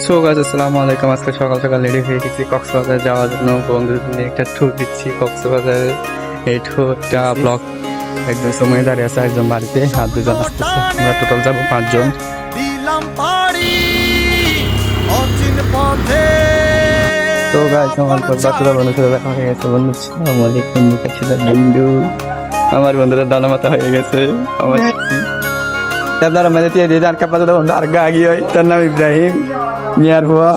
So guys আসসালামু আলাইকুম। আজকে সকাল সকাল রেডি হয়ে গেছি কক্সবাজার যাওয়ার জন্য। বন্ধুদের নিয়ে একটা ট্যুর দিচ্ছি কক্সবাজারে। এই ট্যুরটা ব্লগ একদম সময় দাঁড়িয়ে আছে একজন বাড়িতে, আর দুজন আসতেছে। আমরা টোটাল যাবো 5 জন। তো গাইস আমার বাচ্চারা বন্ধু সাথে দেখা হয়ে গেছে। বন্ধু আসসালামু আলাইকুম, ছিল বন্ধু। আমার বন্ধুরা দানা মাথা হয়ে গেছে। আমার আপনারা মেরে দিয়ে দিয়ে আর কাপড় বন্ধু আর গা গিয়ে তার নাম ইব্রাহিম মিয়ার হুয়া।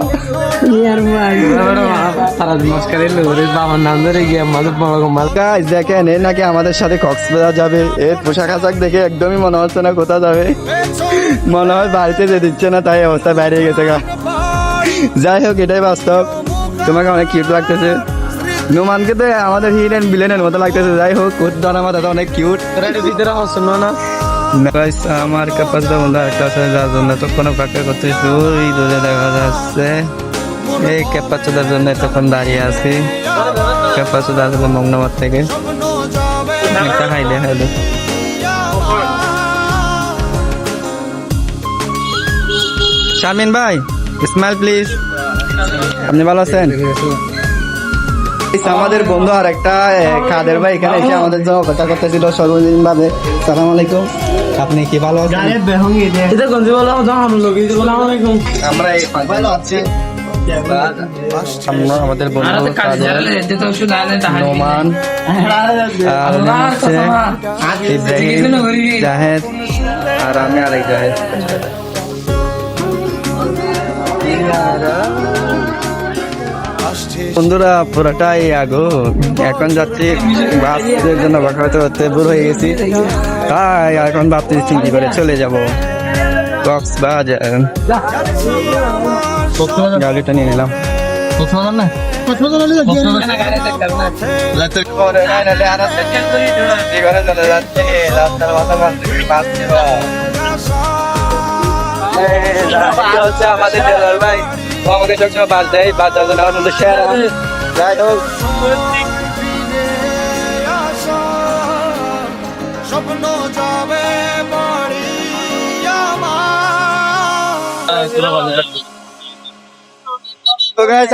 দেখেন নাকি আমাদের সাথে কক্সবাজার যাবে। এর পোশাক আশাক দেখে একদমই মনে হচ্ছে না কোথাও যাবে, মনে হয় বাড়িতে যে দিচ্ছে না, তাই অবস্থা বাইরে গেছে গা। যাই হোক, এটাই বাস্তব। তোমাকে অনেক কিউট লাগতেছে। নোমানকে তো আমাদের হিরোইন ভিলেনের মতো লাগতেছে। যাই হোক, ওর দানা মাথাটা অনেক কিউট। ভিতরে হচ্ছিল না। আমার কাপাসটা বন্ধু একটা আছে, যার জন্য তখন অপেক্ষা করতেছি। ওই দূরে দেখা যাচ্ছে এই ক্যাপাচুদার জন্য তখন দাঁড়িয়ে আছি। ক্যাপাচুদা আসলে মংনামার থেকে একটা হাইলে হাইলে। শারমিন ভাই, স্মাইল প্লিজ। আপনি ভালো আছেন? আমাদের বন্ধু আর একটা কাদের ভাই এখানে এসে আমাদের জন্য কথা করতেছিল সর্বজনীন ভাবে। সালাম আলাইকুম, আপনি কি ভালো আছেন? আমরা ভালো আছি। আমাদের বন্ধু নোমান, ইব্রাহিম, জাহেদ আর আমি আরেক জাহেদ। বন্ধুরা পুরোটাই আগুন। এখন যাচ্ছি বাসের জন্য, হতে বুড়ো হয়ে গেছি, তাই এখন ভাবছি চিন্তা করে চলে যাব কক্সবাজার। গাড়িটা নিয়ে নিলাম। আমাদের ভাই আমাকে সবসময় বাদ দেয়, বাদ দেওয়ার জন্য আমাদের সেরা। যাই হোক, স্বপ্ন যাবে বাড়ি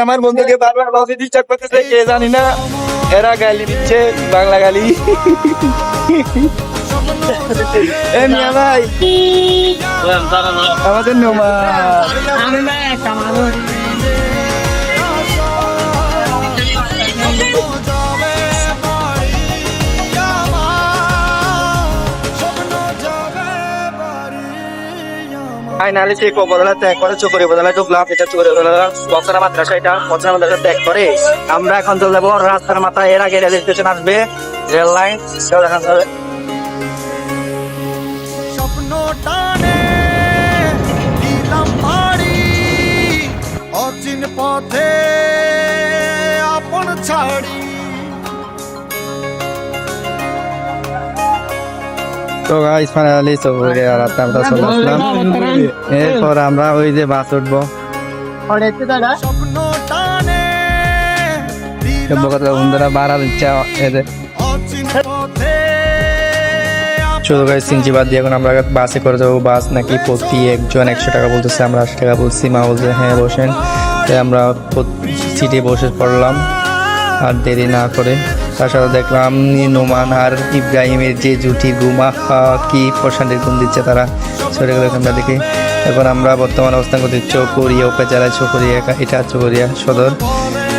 আমার বন্ধুকে বারবার বাসে ডিস্টার্ব করতেছে, কে জানি না। এরা গালি দিচ্ছে, বাংলা গালি। মিয়া ভাই, আমাদের নোমা ফাইনালি সেই বদলা ত্যাগ করে চোখে বদলা ঢুকলাম। এটা চোখে বদলা বছরা মাদ্রাসা, এটা বছরা মাদ্রাসা ত্যাগ করে আমরা এখন চলে যাবো রাস্তার মাথায়। এর আগে রেল স্টেশন আসবে, রেল লাইন, সেও দেখা যাবে। স্বপ্ন টানে দিলাম বাড়ি, অচিন পথে আপন ছাড়ি। তো গাইস ফাইনালি সবরে আর আমরা চলে আসলাম। এরপর আমরা ওই যে বাস উঠবো। বন্ধুরা বাড়া দিচ্ছে এদের শুধু গাইস সিনচিবাদ দিয়ে। এখন আমরা বাসে করে যাবো। বাস নাকি প্রতি একজন 100 টাকা বলতেছে, আমরা 80 টাকা বলছি। মা বলছে হ্যাঁ বসেন, তাই আমরা সিটে বসে পড়লাম আর দেরি না করে। তার সাথে দেখলাম নোমান আর ইব্রাহিমের যে জুটি গুমা কি প্রশান্তির ঘুম দিচ্ছে, তারা সরে গেলে আমরা দেখি। এখন আমরা বর্তমান অবস্থান করছি চকরিয়া উপজেলায়। চকরিয়া, এটা চকরিয়া সদর।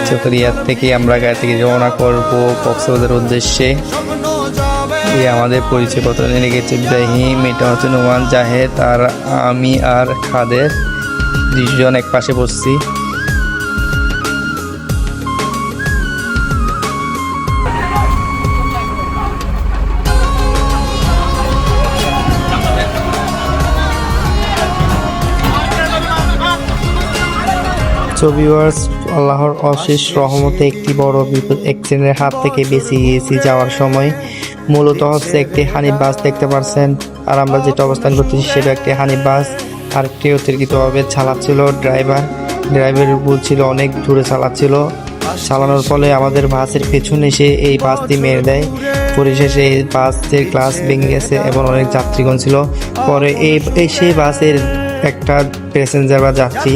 চকরিয়া থেকে আমরা গাড়ি থেকে রওনা করবো কক্সবাজারের উদ্দেশ্যে। আমাদের পরিচয়পত্র নিয়ে গেছে ইব্রাহিম, এটা হচ্ছে নোমান, জাহেদ আর আমি আর খাদের। 20 জন এক পাশে বসছি। ভিউয়ার্স, আল্লাহর অশেষ রহমতে একটি বড় বিপদ অ্যাক্সিডেন্টের হাত থেকে বেঁচে গিয়েছি যাওয়ার সময়। মূলত হচ্ছে একটি হানিফ বাস দেখতে পাচ্ছেন, আর আমরা যেটা অবস্থান করতেছি সেটা একটি হানিফ বাস। আর একটি অতিরিক্তভাবে চালাচ্ছিল ড্রাইভারের ভুল ছিল, অনেক দূরে চালানোর ফলে আমাদের বাসের পেছনে এসে এই বাসটি মেরে দেয়। পরিশেষে এই বাসের গ্লাস ভেঙে গেছে এবং অনেক যাত্রীগণ ছিল। পরে সেই বাসের একটা প্যাসেঞ্জার বা যাত্রী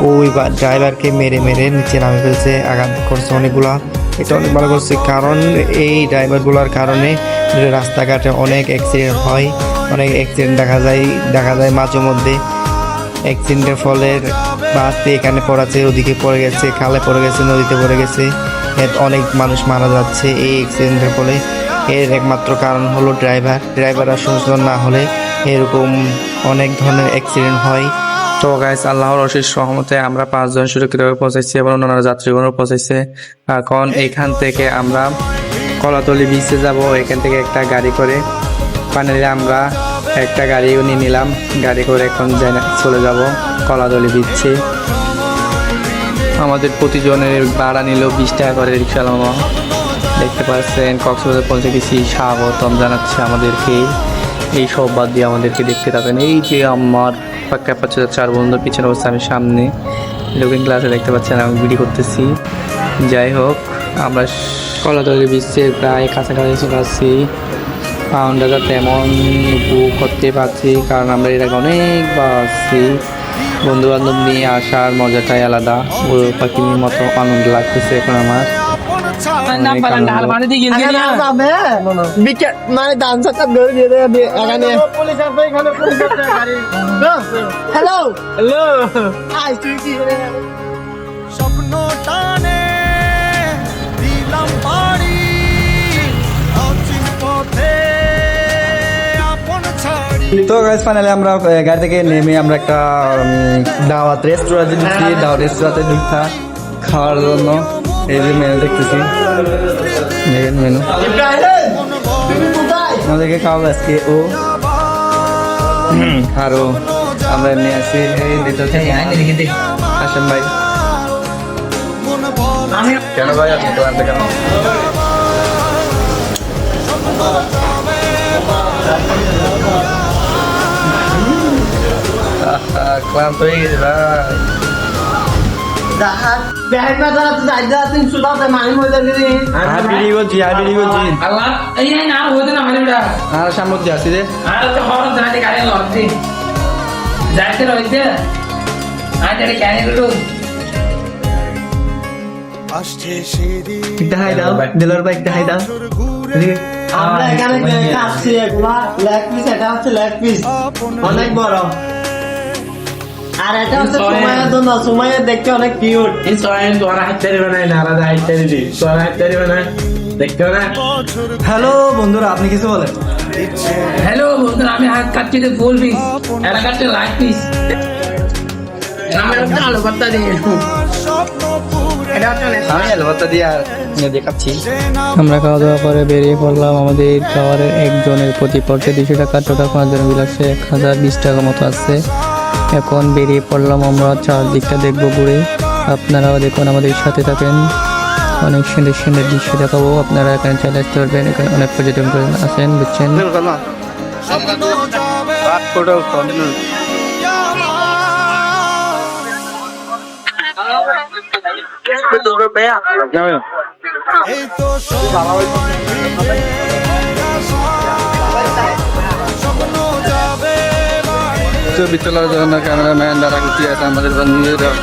ওই ড্রাইভারকে মেরে মেরে নিচে নামে ফেলছে, আঘাত করছে অনেকগুলা। এটা অনেক ভালো করছে, কারণ এই ড্রাইভারগুলোর কারণে রাস্তাঘাটে অনেক অ্যাক্সিডেন্ট হয়, অনেক অ্যাক্সিডেন্ট দেখা যায় মাঝে মধ্যে। অ্যাক্সিডেন্টের ফলে বাসটি এখানে পড়েছে, ওদিকে পড়ে গেছে, খালে পড়ে গেছে, নদীতে পড়ে গেছে, অনেক মানুষ মারা যাচ্ছে এই অ্যাক্সিডেন্টের ফলে। এর একমাত্র কারণ হলো ড্রাইভাররা সচেতন না হলে এরকম অনেক ধরনের অ্যাক্সিডেন্ট হয়। তো গাইস, আল্লাহর অশেষ রহমতে আমরা 5 জন সুরক্ষিতভাবে পৌঁছাইছি এবং অন্যান্য যাত্রীগণও পৌঁছাইছে। এখন এখান থেকে আমরা কলাতলি বিচে যাব, এখান থেকে একটা গাড়ি করে। ফাইনালি আমরা একটা গাড়িও নিয়ে নিলাম, গাড়ি করে এখন চলে যাব কলাতলি বিচে। আমাদের প্রতিজনের ভাড়া নিল 20 টাকা করে রিক্সা চালানো। দেখতে পাচ্ছেন কক্সবাজার পৌঁছে গেছি, স্বাগতম জানাচ্ছে আমাদেরকে। এই সব বাদ দিয়ে আমাদেরকে দেখতে থাকেন। এই যে আমার পাক্কা 4 বন্ধু পিছনে বসছে, আমি সামনে লুকিং ক্লাসে দেখতে পাচ্ছেন আমি ভিডিও করতেছি। যাই হোক, আমরা কলাতলি বিচের প্রায় কাছাকাছি চলে আসছি। পাউন্ডারটা তেমন উপভোগ করতে পারছি, কারণ আমরা এর আগে অনেকবার আসছি। বন্ধু বান্ধব নিয়ে আসার মজাটাই আলাদা, ওই পাখির মতো আনন্দ লাগতেছে এখন আমার। তো গাইস, ফাইনালি আমরা গাড়ি থেকে নেমে আমরা একটা দাওয়াত রেস্টুরেন্টে ঢুকছি। দাওয়াত রেস্টুরেন্টে ঢুকতা খাওয়ার জন্য। এই যে মেনু দেখতেছি, মেনু আমাদেরকে খাওয়া আজকে ও আরো আমরা এমনি আছি। আসেন ভাই। কেন ভাই আপনি ক্লান্ত কেন? ক্লান্ত হয়ে গেছে ভাই। সামনে আসি রে দিলার বাইক দেখাই দাও। আমরা এখানে কাটছি এগুলা লেগ পিস, এটা হচ্ছে লেগ পিস অনেক বড়, আর এটা হচ্ছে সুমাইয়ার জন্য। সুমাইয়া দেখতে অনেক কিউট। এই সোয়াইন তোরা হাইতারি বানাই না, আলাদা হাইতারি দি তোরা হাইতারি বানাই দেখতে না। হ্যালো বন্ধুরা, আপনি কিছু বলেন। হ্যালো বন্ধুরা, আমি হাত কাটছি ফুল পিস, এটা কাটছে লাইট পিস। আমি একটা আলু ভর্তা দিয়ে দেখাচ্ছি। আমরা খাওয়া দাওয়া করে বেরিয়ে পড়লাম। আমাদের খাবারের একজনের প্রতি পড়ছে 200 টাকা, টোটাল 5 জন বিলাসে 1020 টাকা মতো আসছে। এখন বেরিয়ে পড়লাম আমরা চারদিকটা দেখবো ঘুরে। আপনারাও দেখুন, আমাদের সাথে থাকেন, অনেক সুন্দর সুন্দর দৃশ্য দেখাবো। আপনারা এখানে চলে আসতে পারবেন, এখানে অনেক পর্যটন আছেন, বুঝছেন। ছবি তোলার জন্য ক্যামেরাম্যান দ্বারা কিছু আছে আমাদের বন্ধুদের।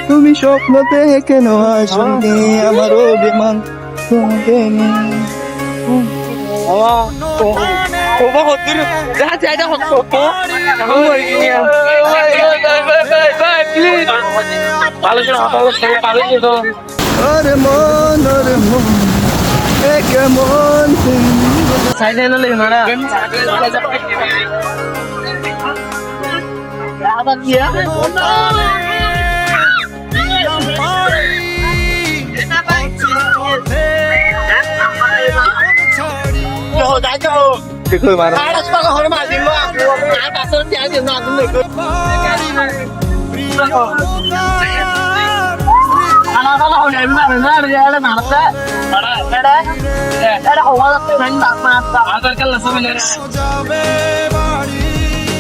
তুমি স্বপ্নতে কেন আসনি, আমার অভিমান তোমাকে কেমন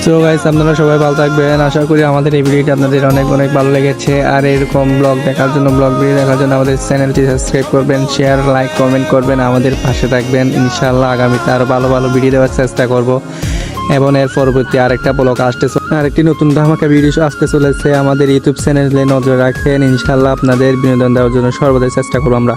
তো গাইস আপনারা সবাই ভালো থাকবেন, আশা করি আমাদের এই ভিডিওটি আপনাদের অনেক অনেক ভালো লেগেছে। আর এরকম ব্লগ দেখার জন্য, ব্লগ ভিডিও দেখার জন্য আমাদের চ্যানেলটি সাবস্ক্রাইব করবেন, শেয়ার, লাইক, কমেন্ট করবেন, আমাদের পাশে থাকবেন। ইনশাআল্লাহ আগামীতে আরো ভালো ভালো ভিডিও দেওয়ার চেষ্টা করব এবং এর পরবর্তী আরেকটা ব্লগ আরেকটি নতুন ধামাকা ভিডিও আসতে চলেছে। আমাদের ইউটিউব চ্যানেলে নজর রাখেন, ইনশাআল্লাহ আপনাদের বিনোদন দেওয়ার জন্য সর্বদাই চেষ্টা করবো আমরা।